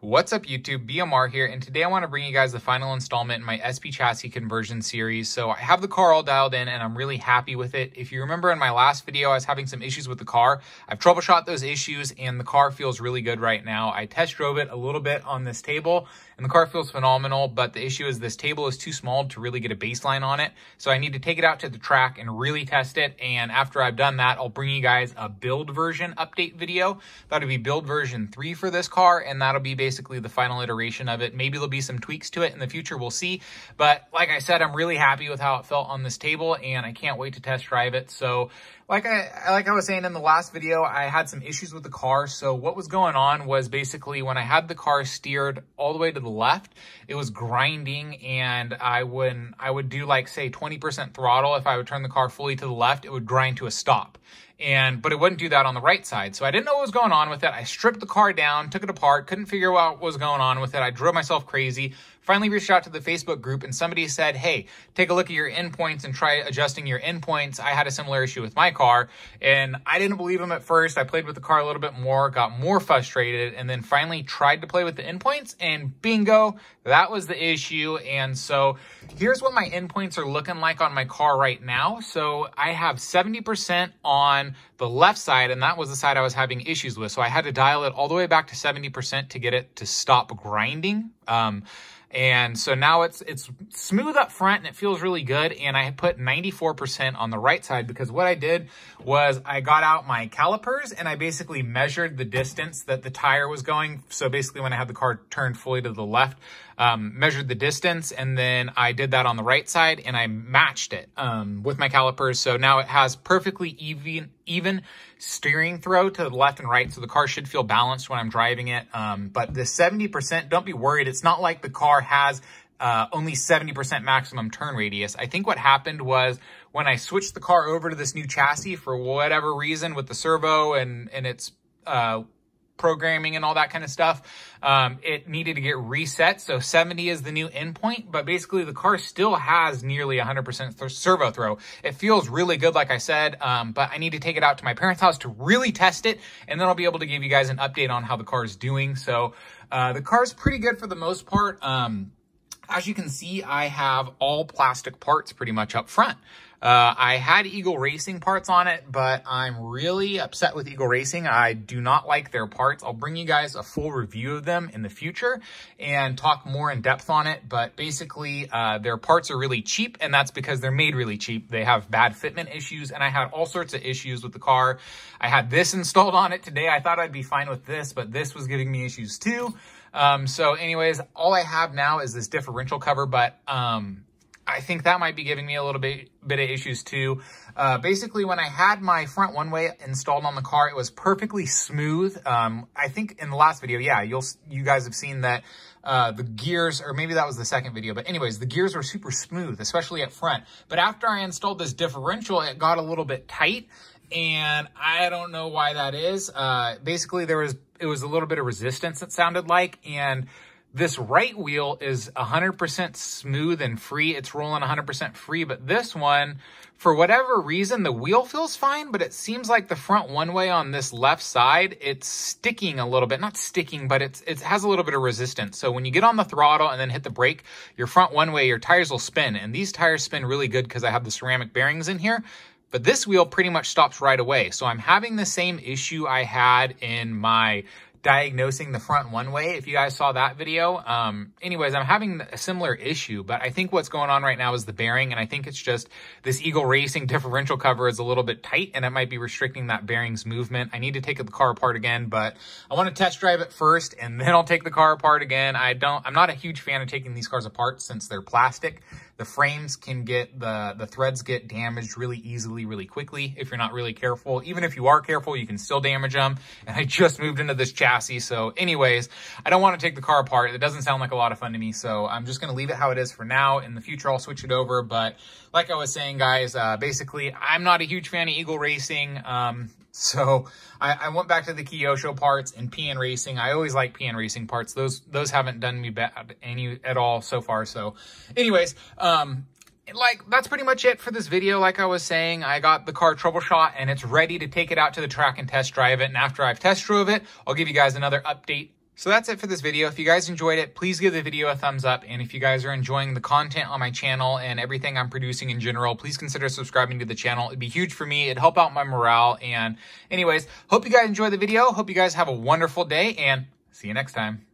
What's up YouTube, BMR here, and today I want to bring you guys the final installment in my SP chassis conversion series. So I have the car all dialed in and I'm really happy with it. If you remember in my last video, I was having some issues with the car. I've troubleshot those issues and the car feels really good right now. I test drove it a little bit on this table and the car feels phenomenal, but the issue is this table is too small to really get a baseline on it. So I need to take it out to the track and really test it. And after I've done that, I'll bring you guys a build version update video. That'll be build version 3 for this car, and that'll be basically the final iteration of it. Maybe there'll be some tweaks to it in the future, we'll see. But like I said, I'm really happy with how it felt on this table and I can't wait to test drive it. So like I was saying in the last video, I had some issues with the car. So what was going on was basically when I had the car steered all the way to the left, it was grinding, and I would do like say 20% throttle. If I would turn the car fully to the left, it would grind to a stop. But it wouldn't do that on the right side. So I didn't know what was going on with it. I stripped the car down, took it apart, couldn't figure out what was going on with it. I drove myself crazy. Finally reached out to the Facebook group and somebody said, hey, take a look at your endpoints and try adjusting your endpoints. I had a similar issue with my car and I didn't believe them at first. I played with the car a little bit more, got more frustrated, and then finally tried to play with the endpoints and bingo, that was the issue. And so here's what my endpoints are looking like on my car right now. So I have 70% on the left side, and that was the side I was having issues with. So I had to dial it all the way back to 70% to get it to stop grinding. And so now it's smooth up front and it feels really good. And I put 94% on the right side because what I did was I got out my calipers and I basically measured the distance that the tire was going. So basically when I had the car turned fully to the left, measured the distance, and then I did that on the right side and I matched it with my calipers. So now it has perfectly even steering throw to the left and right. So the car should feel balanced when I'm driving it. But the 70%, don't be worried. It's not like the car has only 70% maximum turn radius. I think what happened was when I switched the car over to this new chassis for whatever reason with the servo and its programming and all that kind of stuff, it needed to get reset. So 70 is the new endpoint, but basically the car still has nearly 100% servo throw. It feels really good, like I said, but I need to take it out to my parents' house to really test it, and then I'll be able to give you guys an update on how the car is doing. So the car is pretty good for the most part. As you can see, I have all plastic parts pretty much up front. I had Eagle Racing parts on it, but I'm really upset with Eagle Racing. I do not like their parts. I'll bring you guys a full review of them in the future and talk more in depth on it. But basically, their parts are really cheap, and that's because they're made really cheap. They have bad fitment issues, and I had all sorts of issues with the car. I had this installed on it today. I thought I'd be fine with this, but this was giving me issues too. So anyways, all I have now is this differential cover, but I think that might be giving me a little bit of issues too. Basically, when I had my front one-way installed on the car, it was perfectly smooth. I think in the last video, yeah, you guys have seen that the gears, or maybe that was the second video, but anyways, the gears were super smooth, especially up front. But after I installed this differential, it got a little bit tight, and I don't know why that is. Basically, it was a little bit of resistance, it sounded like, and this right wheel is 100% smooth and free. It's rolling 100% free, but this one, for whatever reason, the wheel feels fine, but it seems like the front one-way on this left side, it's sticking a little bit. Not sticking, but it has a little bit of resistance. So when you get on the throttle and then hit the brake, your front one-way, your tires will spin, and these tires spin really good because I have the ceramic bearings in here. But this wheel pretty much stops right away. So I'm having the same issue I had in my diagnosing the front one-way, if you guys saw that video. Anyways, I'm having a similar issue, but I think what's going on right now is the bearing, and I think it's just this Eagle Racing differential cover is a little bit tight, and it might be restricting that bearing's movement. I need to take the car apart again, but I want to test drive it first, and then I'll take the car apart again. I'm not a huge fan of taking these cars apart since they're plastic. The frames can get, the threads get damaged really easily, really quickly if you're not really careful. Even if you are careful, you can still damage them. And I just moved into this chassis. So anyways, I don't want to take the car apart. It doesn't sound like a lot of fun to me. So I'm just going to leave it how it is for now. In the future, I'll switch it over. But like I was saying, guys, basically, I'm not a huge fan of Eagle Racing. So I went back to the Kyosho parts and PN Racing. I always like PN Racing parts. Those haven't done me bad at all so far. So anyways, that's pretty much it for this video. Like I was saying, I got the car troubleshot and it's ready to take it out to the track and test drive it. And after I've test drove it, I'll give you guys another update So that's it for this video. If you guys enjoyed it, please give the video a thumbs up. And if you guys are enjoying the content on my channel and everything I'm producing in general, please consider subscribing to the channel. It'd be huge for me. It'd help out my morale. And anyways, hope you guys enjoy the video. Hope you guys have a wonderful day and see you next time.